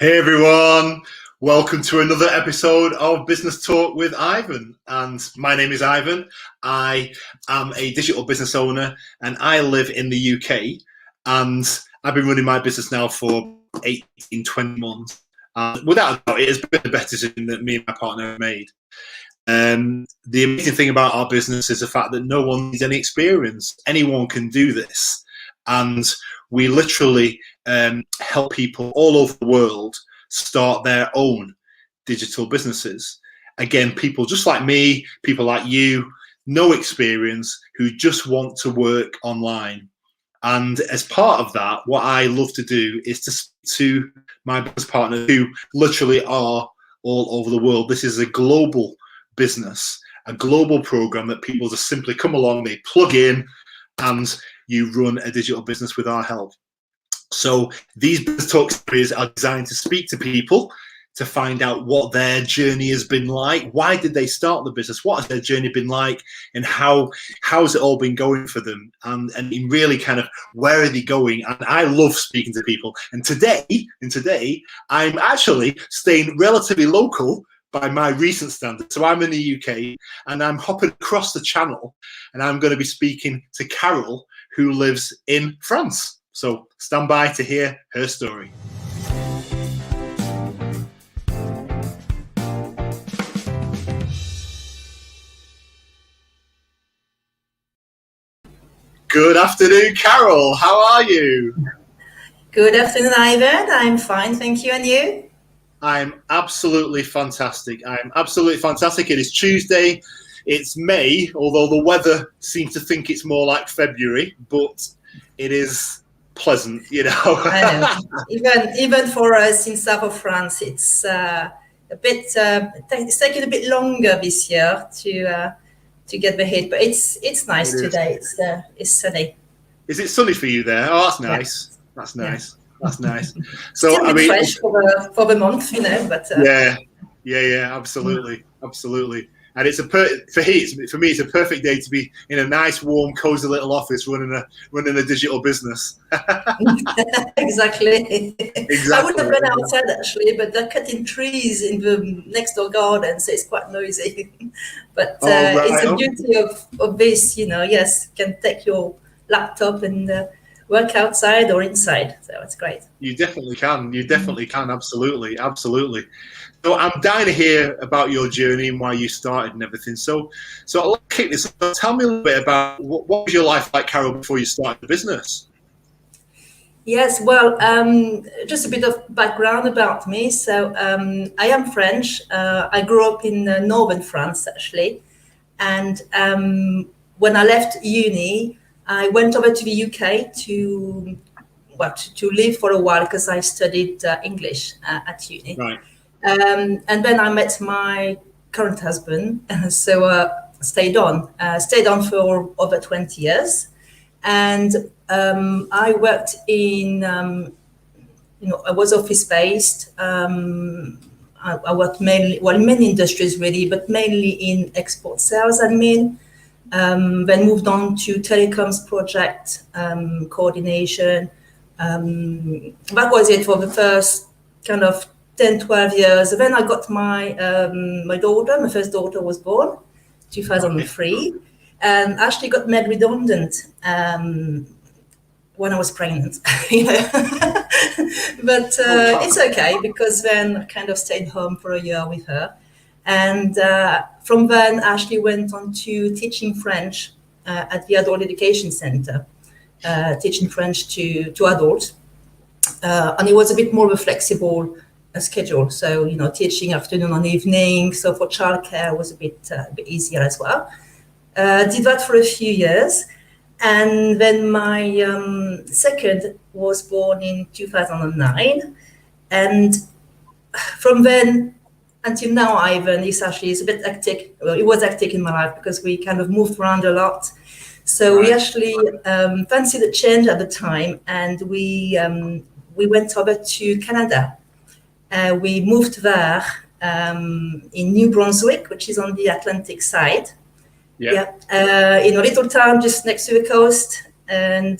Hey everyone, welcome to another episode of Business Talk with Ivan. And my name is Ivan. I am a digital business owner and I live in the UK. And I've been running my business now for 18, 20 months. Without a doubt, it has been the best decision that me and my partner have made. The amazing thing about our business is the fact that no one needs any experience. Anyone can do this. And we literally help people all over the world start their own digital businesses. Again, people just like me, people like you, no experience, who just want to work online. And as part of that, what I love to do is to speak to my business partners who literally are all over the world. This is a global business, a global program that people just simply come along, they plug in, and you run a digital business with our help. So these business talk series are designed to speak to people to find out what their journey has been like. Why did they start the business? What has their journey been like? And how's it all been going for them? And really kind of where are they going? And I love speaking to people. And today, I'm actually staying relatively local by my recent standards. So I'm in the UK and I'm hopping across the channel and I'm going to be speaking to Carole, who lives in France. So stand by to hear her story. Good afternoon, Carole. How are you? Good afternoon, Ivan. I'm fine, thank you. And you? I'm absolutely fantastic. It is Tuesday. It's May, although the weather seems to think it's more like February, but it is pleasant, you know. I know. Even for us in south of France, it's it's taking a bit longer this year to get the heat, but it's nice today. It's sunny. Is it sunny for you there? Oh, that's nice. Yeah. That's nice. Yeah. That's nice. So still a bit fresh for the month, you know. But yeah, absolutely. And it's for me, it's a perfect day to be in a nice, warm, cozy little office running a digital business. Exactly. I would have been outside actually, but they're cutting trees in the next door garden, so it's quite noisy. But it's the beauty of this, you know. Yes, you can take your laptop and work outside or inside, so it's great. You definitely can. Absolutely. So I'm dying to hear about your journey and why you started and everything. So I'll kick this off. Tell me a little bit about what was your life like, Carole, before you started the business? Yes, well, just a bit of background about me. So I am French. I grew up in northern France, actually. And when I left uni, I went over to the UK to live for a while because I studied English at uni. Right. And then I met my current husband, so stayed on for over 20 years. And I worked in, I was office-based. I worked mainly, in many industries really, but mainly in export sales admin. Then moved on to telecoms project coordination. That was it for the first kind of 10, 12 years. Then I got my daughter. My first daughter was born 2003, and actually got made redundant when I was pregnant. But it's okay, because then I kind of stayed home for a year with her. And from then, Ashley went on to teaching French at the Adult Education Center, teaching French to adults. And it was a bit more of a flexible schedule. So, teaching afternoon and evening. So for childcare was a bit easier as well. Did that for a few years. And then my second was born in 2009. And from then until now, Ivan is a bit hectic. Well, it was hectic in my life because we kind of moved around a lot. So we actually fancied a change at the time, and we went over to Canada. We moved there in New Brunswick, which is on the Atlantic side. In a little town just next to the coast, and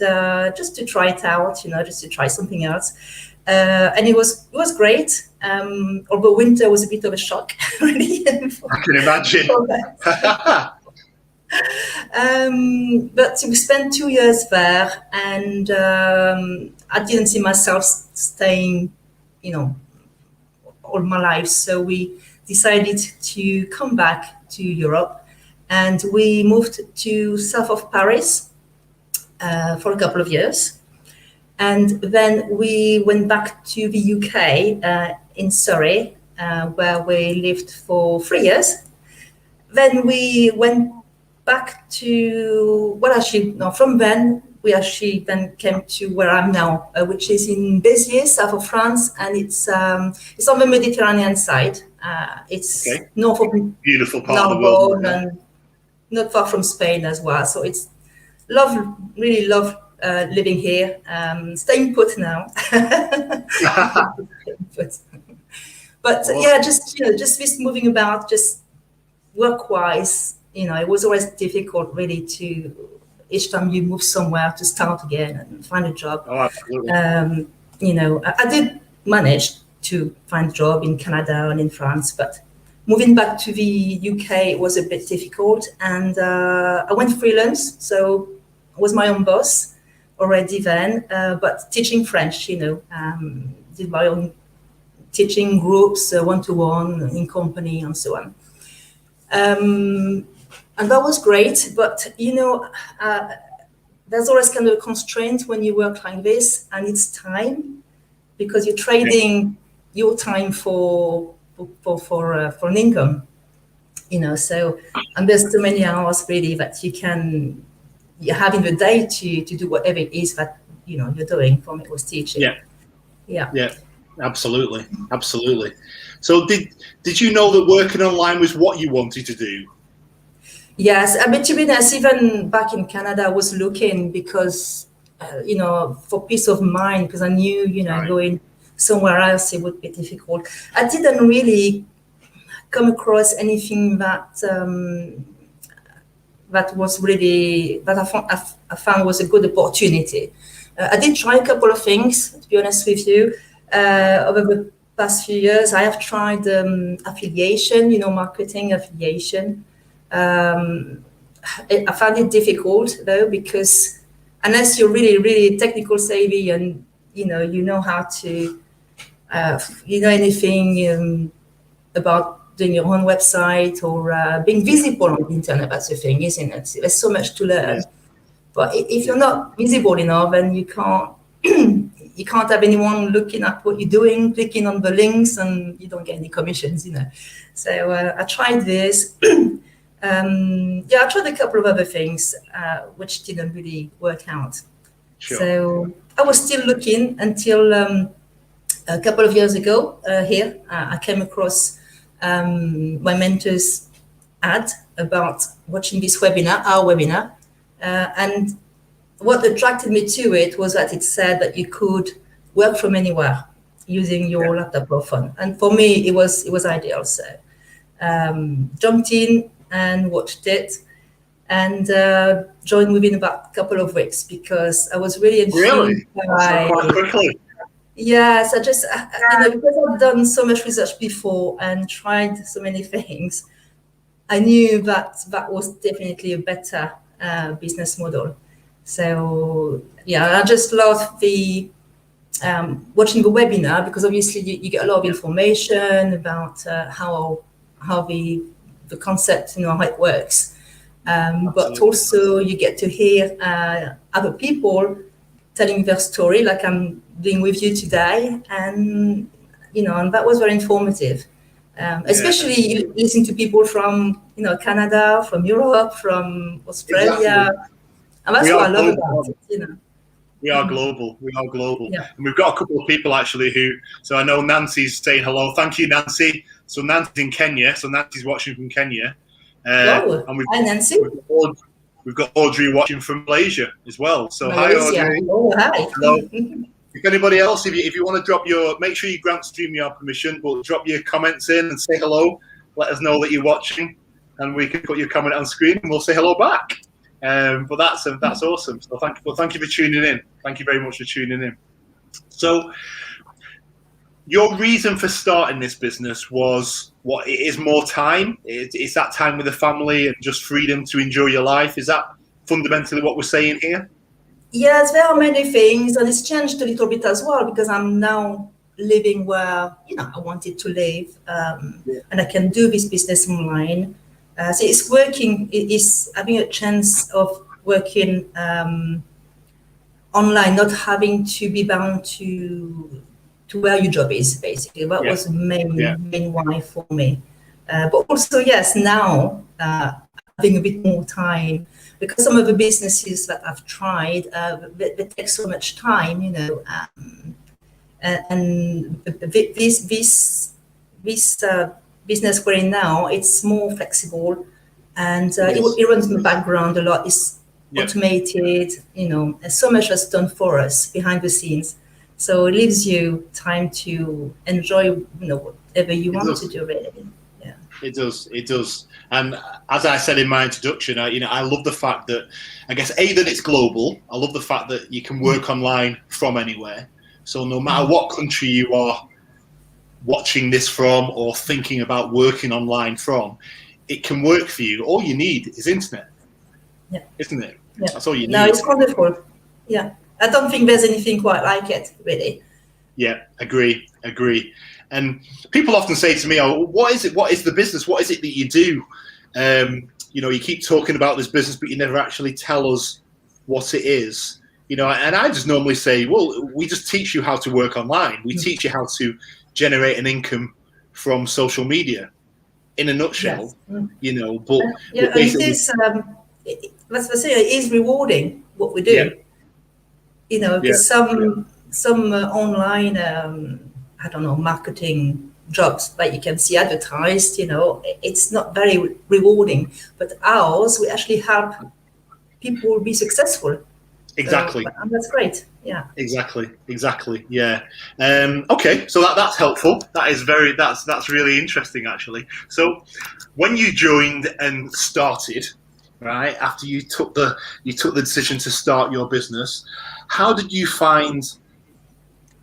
just to try it out, just to try something else. And it was great. Although winter was a bit of a shock, really. I can imagine. But we spent 2 years there, and I didn't see myself staying, all my life. So we decided to come back to Europe, and we moved to south of Paris for a couple of years. And then we went back to the UK in Surrey, where we lived for 3 years. Then we went back to, from then, we actually then came to where I'm now, which is in Béziers, south of France, and it's on the Mediterranean side. It's north of beautiful part of the world, and not far from Spain as well. So it's really love living here, staying put now. But yeah, just this moving about, just work-wise, it was always difficult really to, each time you move somewhere, to start again and find a job. Oh, absolutely. I did manage to find a job in Canada and in France, but moving back to the UK was a bit difficult, and I went freelance, so I was my own boss already then, but teaching French, did my own teaching groups, one-to-one, in company, and so on. And that was great, but there's always kind of a constraint when you work like this, and it's time, because you're trading your time for an income, So, and there's so many hours really that you have in the day to do whatever it is that you're doing. For me, it was teaching. Yeah. Absolutely. So, did you know that working online was what you wanted to do? Yes, I mean, to be honest, even back in Canada, I was looking because, for peace of mind, because I knew, going somewhere else, it would be difficult. I didn't really come across anything that was really, that I found was a good opportunity. I did try a couple of things, to be honest with you. Over the past few years, I have tried affiliation, marketing affiliation. I found it difficult though, because unless you're really, really technical savvy and you know how to anything about doing your own website or being visible on the internet, that's the thing, isn't it? There's so much to learn. Yes. But if you're not visible enough, then you can't you can't have anyone looking at what you're doing, clicking on the links, and you don't get any commissions, So I tried this. I tried a couple of other things which didn't really work out. Sure. So I was still looking until a couple of years ago here. I came across my mentor's ad about watching this webinar, our webinar. And what attracted me to it was that it said that you could work from anywhere using your laptop or phone. And for me, it was ideal. So jumped in and watched it, and joined within about a couple of weeks, because I was really intrigued by. Quite quickly. Yes, I just because I've done so much research before and tried so many things, I knew that was definitely a better business model. So I just loved the watching the webinar, because obviously you get a lot of information about how the concept, how it works. But also you get to hear other people telling their story, like I'm doing with you today, and and that was very informative. Especially listening to people from Canada, from Europe, from Australia, exactly. And that's what I love about it. We are global. Yeah. And we've got a couple of people actually so I know Nancy's saying hello. Thank you, Nancy. So Nancy's in Kenya. So Nancy's watching from Kenya. And hi, Nancy. We've got Audrey watching from Malaysia as well. So Malaysia. Hi, Audrey. Oh, hi. Hello. If anybody else, if you want to drop make sure you grant StreamYard permission, but drop your comments in and say hello. Let us know that you're watching, and we can put your comment on screen and we'll say hello back. But that's awesome. So thank you for tuning in. Thank you very much for tuning in. So Your reason for starting this business was what? It is more time. It's that time with the family and just freedom to enjoy your life. Is that fundamentally what we're saying here? Yes, there are many things, and it's changed a little bit as well because I'm now living where I wanted to live, and I can do this business online. So it's working. It is having a chance of working online, not having to be bound to where your job is. Basically, that was the main why for me. But also, yes, now having a bit more time. Because some of the businesses that I've tried, they take so much time, and this business we're in now, it's more flexible, and it runs in the background a lot. It's automated, and so much is done for us behind the scenes. So it leaves you time to enjoy, whatever you want to do, really. Yeah. It does. And as I said in my introduction, I love the fact that, I guess, that it's global. I love the fact that you can work online from anywhere. So no matter what country you are watching this from or thinking about working online from, it can work for you. All you need is internet, isn't it? Yeah. That's all you need. No, it's wonderful. Yeah, I don't think there's anything quite like it, really. Yeah, agree. And people often say to me, "Oh, what is it? What is the business? What is it that you do?" You keep talking about this business, but you never actually tell us what it is. And I just normally say, well, we just teach you how to work online. We teach you how to generate an income from social media, in a nutshell. Yes. But it is. Let's say it is rewarding what we do. Because some online, I don't know, marketing jobs that you can see advertised, it's not very rewarding. But ours, we actually help people be successful. Exactly. And that's great. Yeah. Exactly. Yeah. Okay. So that's helpful. That's really interesting, actually. So when you joined and started, right, after you took the decision to start your business, how did you find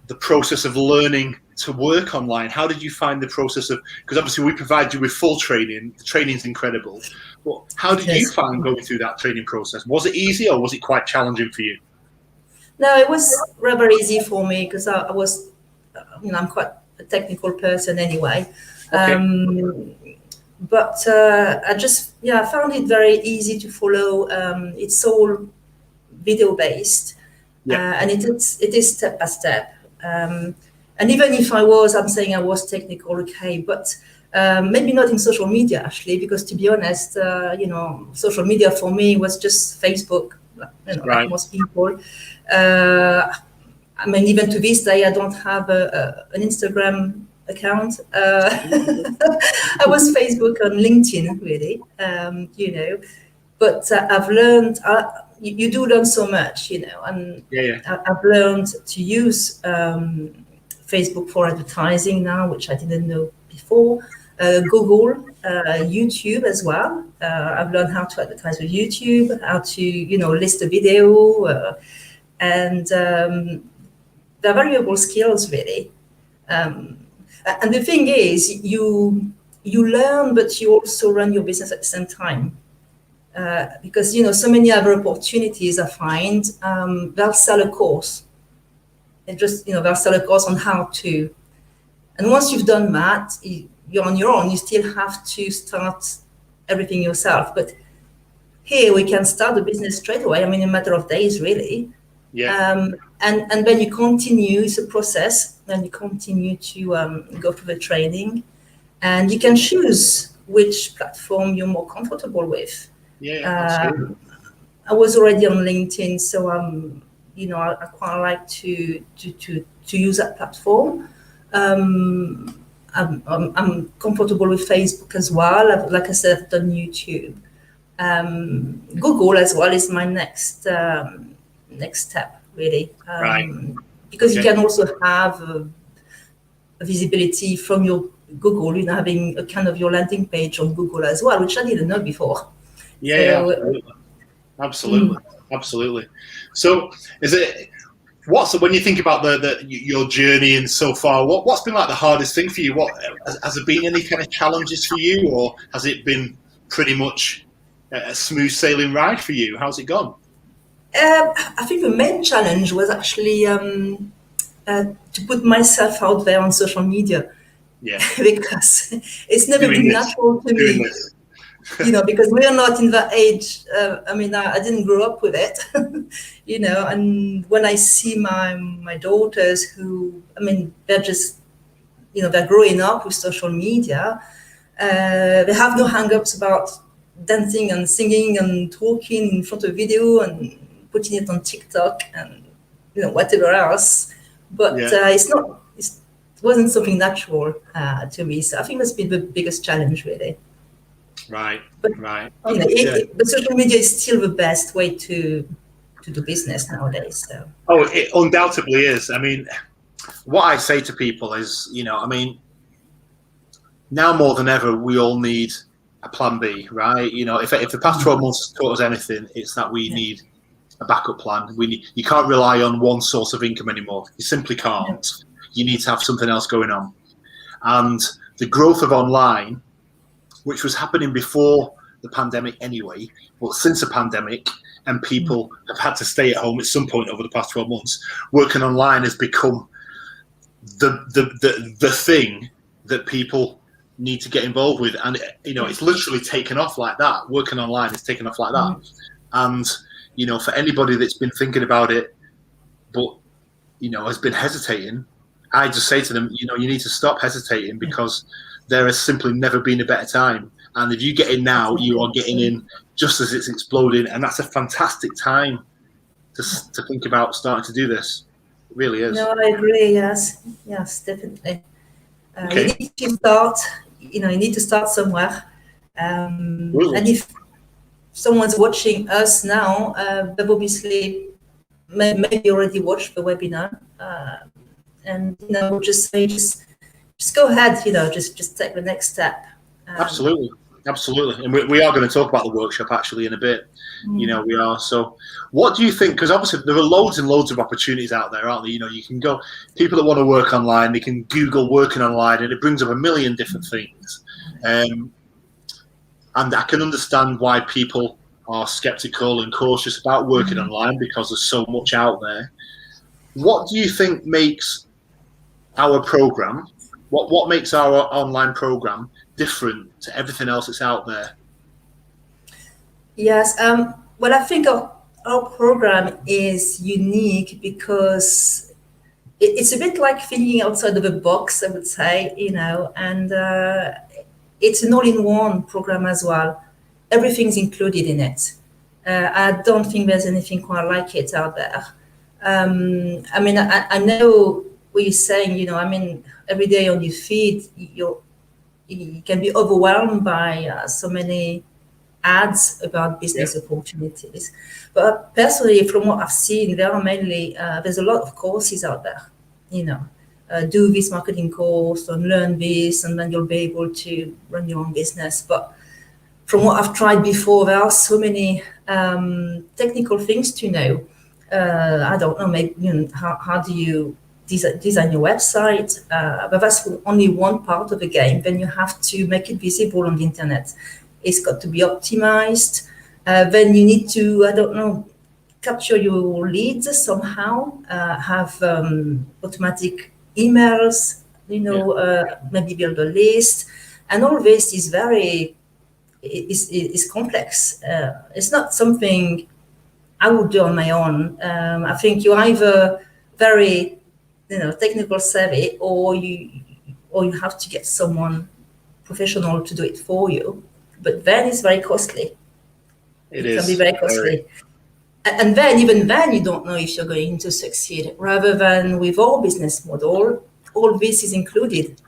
the process of learning to work online? How did you find the process of, because obviously we provide you with full training. The training's incredible. But how did you find going through that training process? Was it easy or was it quite challenging for you? No, it was rather easy for me because I was, I'm quite a technical person anyway. Okay. But I just, I found it very easy to follow. It's all video based, and it is step by step. And even if I'm saying I was technical, okay, but maybe not in social media actually, because to be honest, social media for me was just Facebook, like most people. Even to this day, I don't have an Instagram account. I was Facebook and LinkedIn, really, But I've learned, you do learn so much, and I've learned to use Facebook for advertising now, which I didn't know before. Google, YouTube as well. I've learned how to advertise with YouTube, how to, list a video, and they're valuable skills, really. And the thing is, you learn, but you also run your business at the same time. Because, so many other opportunities I find, they'll sell a course. And just, they'll sell a course on how to. And once you've done that, you're on your own. You still have to start everything yourself. But here we can start the business straight away. In a matter of days, really. Yeah. And then you continue, it's a process. Then you continue to go through the training. And you can choose which platform you're more comfortable with. Yeah, I was already on LinkedIn, so I quite like to use that platform. I'm comfortable with Facebook as well. Like I said, I've done YouTube. Google as well is my next step, really. Because you can also have a visibility from your Google, having a kind of your landing page on Google as well, which I didn't know before. Yeah, absolutely. So is it, When you think about your journey and so far, what's been like the hardest thing for you? What has there been any kind of challenges for you, or has it been pretty much a smooth sailing ride for you? How's it gone? I think the main challenge was actually to put myself out there on social media. Yeah. Because it's never been natural to me. Because we're not in that age. I didn't grow up with it, and when I see my daughters who, they're just, they're growing up with social media. They have no hang-ups about dancing and singing and talking in front of video and putting it on TikTok and, whatever else. But it wasn't something natural to me. So I think that's been the biggest challenge, really. Right, but, right. But social media is still the best way to do business nowadays. So. Oh, it undoubtedly is. I mean, what I say to people is, now more than ever, we all need a plan B, right? If the past 12 months has taught us anything, it's that we need a backup plan. You can't rely on one source of income anymore. You simply can't. You need to have something else going on. And the growth of online, which was happening before the pandemic anyway, but since the pandemic and people have had to stay at home at some point over the past 12 months, working online has become the thing that people need to get involved with. And, it's literally taken off like that. Working online is taken off like that. And, for anybody that's been thinking about it, but, has been hesitating, I just say to them, you need to stop hesitating, because there has simply never been a better time. And if you get in now, you are getting in just as it's exploding. And that's a fantastic time to think about starting to do this. It really is. No, I agree. Yes, definitely. Okay. You need to start, you need to start somewhere. And if someone's watching us now, they've obviously maybe already watched the webinar. And, just go ahead, just take the next step. Absolutely. And we are going to talk about the workshop actually in a bit. We are. So what do you think? Because obviously there are loads and loads of opportunities out there, aren't there? You can go, people that want to work online, they can Google working online and it brings up a million different things. And I can understand why people are skeptical and cautious about working online, because there's so much out there. What do you think makes our program, what makes our online program different to everything else that's out there? Yes, well, I think our program is unique because it's a bit like thinking outside of the box, I would say, and it's an all-in-one program as well. Everything's included in it. I don't think there's anything quite like it out there. I know what you're saying, every day on your feed, you can be overwhelmed by so many ads about business opportunities. But personally, from what I've seen, there are mainly, there's a lot of courses out there, do this marketing course and learn this, and then you'll be able to run your own business. But from what I've tried before, there are so many technical things to know. I don't know, maybe how do you design your website? But that's only one part of the game. Then you have to make it visible on the internet. It's got to be optimized. Then you need to, capture your leads somehow. Have automatic emails. Maybe build a list, and all this is is complex. It's not something I would do on my own. I think you're either very, technical savvy, or you have to get someone professional to do it for you. But then it's very costly. It can be very costly. And then, even then, you don't know if you're going to succeed. Rather than with our business model, all this is included.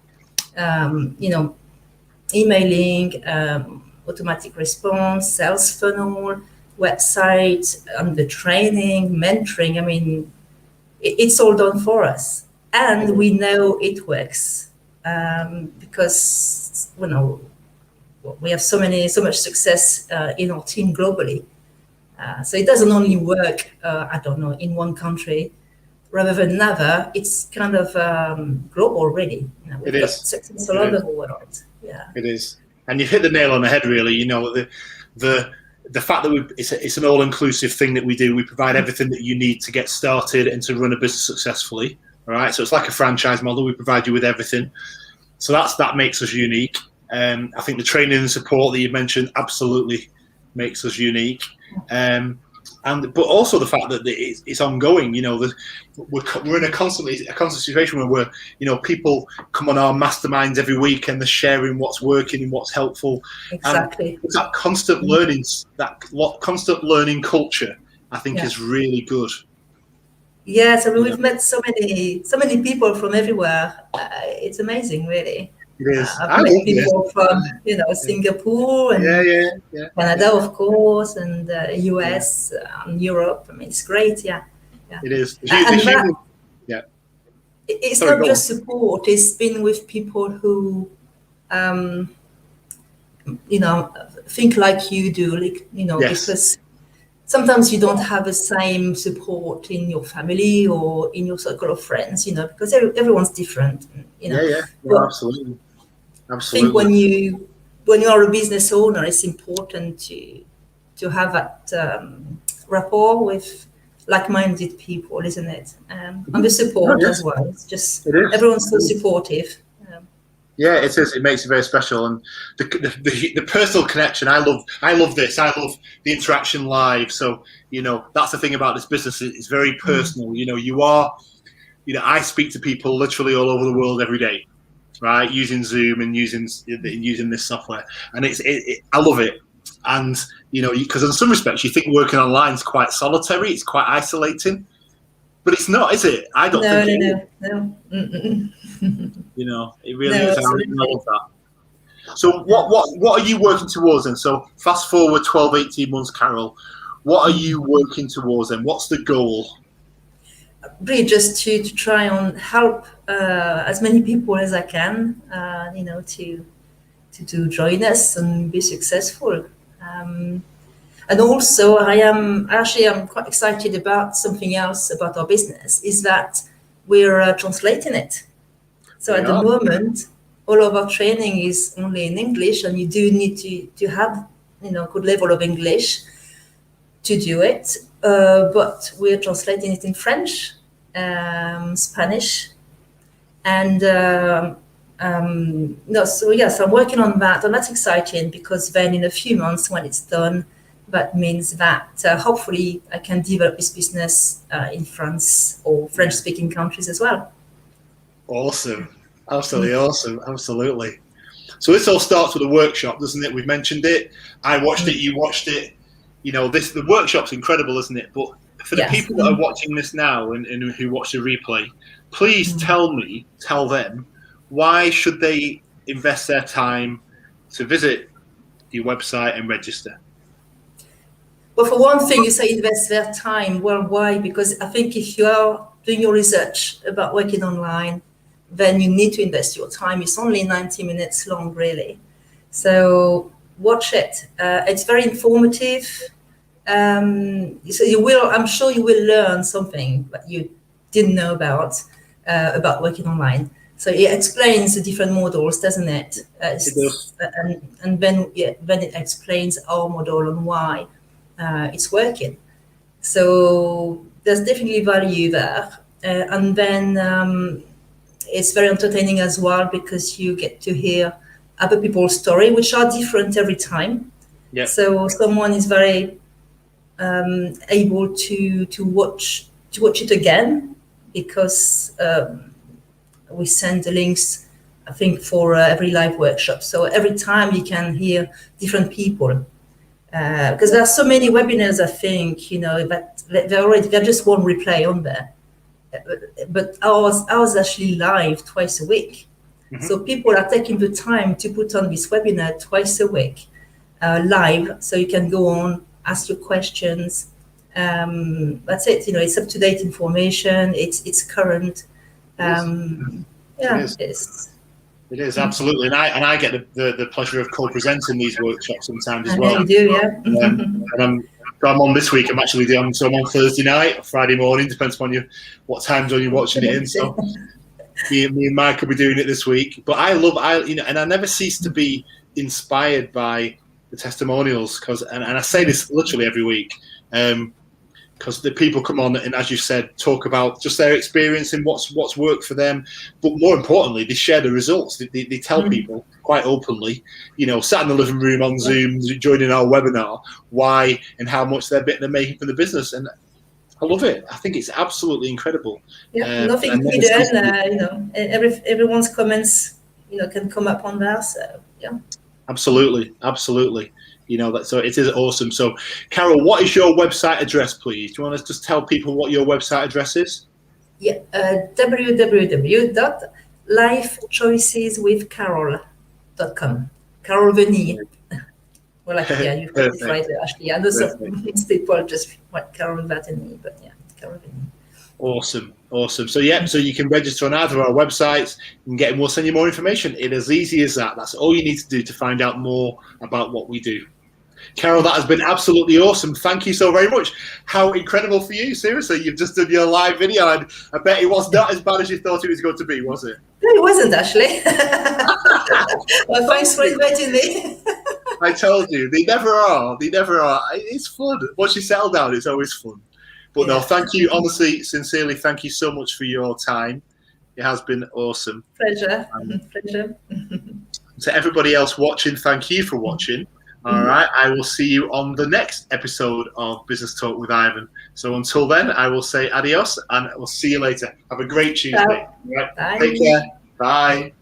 Emailing, automatic response, sales funnel, website, the training, mentoring. It's all done for us, and we know it works because we have so much success in our team globally. So it doesn't only work, in one country rather than never, it's kind of global already. It We've got is. success all It over is. the world. Yeah. It is. And you've hit the nail on the head, really. The fact that it's an all-inclusive thing that we do. We provide everything that you need to get started and to run a business successfully. All right. So it's like a franchise model. We provide you with everything. So that makes us unique. I think the training and support that you mentioned absolutely makes us unique. But also the fact that it's ongoing. We're in a constant situation where people come on our masterminds every week and they're sharing what's working and what's helpful. Exactly. And that constant learning culture, I think, is really good. Yes, I mean, we've met so many people from everywhere. It's amazing, really. It is. I've I met love people from, Singapore and Canada, of course, and US, Europe. I mean, it's great, yeah. It is. And it's Sorry, not go just on. support. It's been with people who, think like you do, Yes. because sometimes you don't have the same support in your family or in your circle of friends, because everyone's different, No, But absolutely. I think when you are a business owner, it's important to have that rapport with like-minded people, isn't it? And the support as well. It's just everyone's so supportive. Yeah, it is. It makes it very special, and the personal connection. I love this. I love the interaction live. So that's the thing about this business. It's very personal. I speak to people literally all over the world every day, right? Using Zoom and using this software, and I love it. And because in some respects you think working online is quite solitary, it's quite isolating, but it's not, is it? I don't think it is. No. It really is. I Absolutely. love that. So what are you working towards then? So fast forward 12, 18 months, Carole. What are you working towards then? What's the goal? Really just to try and help as many people as I can, to join us and be successful. And also I'm quite excited about something else about our business, is that we're translating it. So at the moment, all of our training is only in English, and you do need to have good level of English to do it. But we're translating it in French, Spanish, and so yes, I'm working on that, and that's exciting because then in a few months when it's done, that means that hopefully I can develop this business in France or French-speaking countries as well. Awesome. Absolutely awesome. Absolutely. So this all starts with a workshop, doesn't it? We've mentioned it. I watched it. You watched it. The workshop's incredible, isn't it? But for the people that are watching this now and who watch the replay, please tell them, why should they invest their time to visit your website and register? Well, for one thing, you say invest their time. Well, why? Because I think if you are doing your research about working online, then you need to invest your time. It's only 90 minutes long, really. So watch it. It's very informative. So I'm sure you will learn something that you didn't know about working online. So it explains the different models, doesn't it? It does. And then it explains our model and why it's working. So there's definitely value there. And then it's very entertaining as well because you get to hear other people's story, which are different every time. Yeah. So someone is very able to watch it again because we send the links, I think, for every live workshop. So every time you can hear different people. Because there are so many webinars, I think, that they're just one replay on there. But ours actually live twice a week. Mm-hmm. So people are taking the time to put on this webinar twice a week, live, so you can go on, ask your questions. That's it. It's up-to-date information. It's current. It is absolutely, and I get the pleasure of co-presenting these workshops sometimes as well. You do, yeah. And So I'm on this week. I'm actually doing. So I'm on Thursday night or Friday morning, depends on what time zone you're watching it in. So me and Mike will be doing it this week. But and I never cease to be inspired by the testimonials and I say this literally every week. Because the people come on and, as you said, talk about just their experience and what's worked for them. But more importantly, they share the results. They tell people quite openly, sat in the living room on Zoom, joining our webinar, why and how much they're making for the business. And I love it. I think it's absolutely incredible. Yeah, nothing hidden. Everyone's comments, can come up on there. So yeah. Absolutely. So it is awesome. So, Carole, what is your website address, please? Do you want to just tell people what your website address is? Yeah, www.lifechoiceswithcarole.com. Carole Veni. Well, you got it right there, Ashley. I know some people just want Carole Veni, but yeah, Carole Veni. Awesome. So you can register on either of our websites and we'll send you more information. It's as easy as that. That's all you need to do to find out more about what we do. Carole, that has been absolutely awesome. Thank you so very much. How incredible for you. Seriously, you've just done your live video and I bet it was not as bad as you thought it was going to be, was it? No, it wasn't, Ashley. Well, thanks for inviting me. I told you, they never are. It's fun. Once you settle down, it's always fun. But no, thank you. Honestly, sincerely, thank you so much for your time. It has been awesome. Pleasure. To everybody else watching, thank you for watching. All right, I will see you on the next episode of Business Talk with Ivan. So until then, I will say adios and we'll see you later. Have a great Tuesday. Bye. Take care. Bye.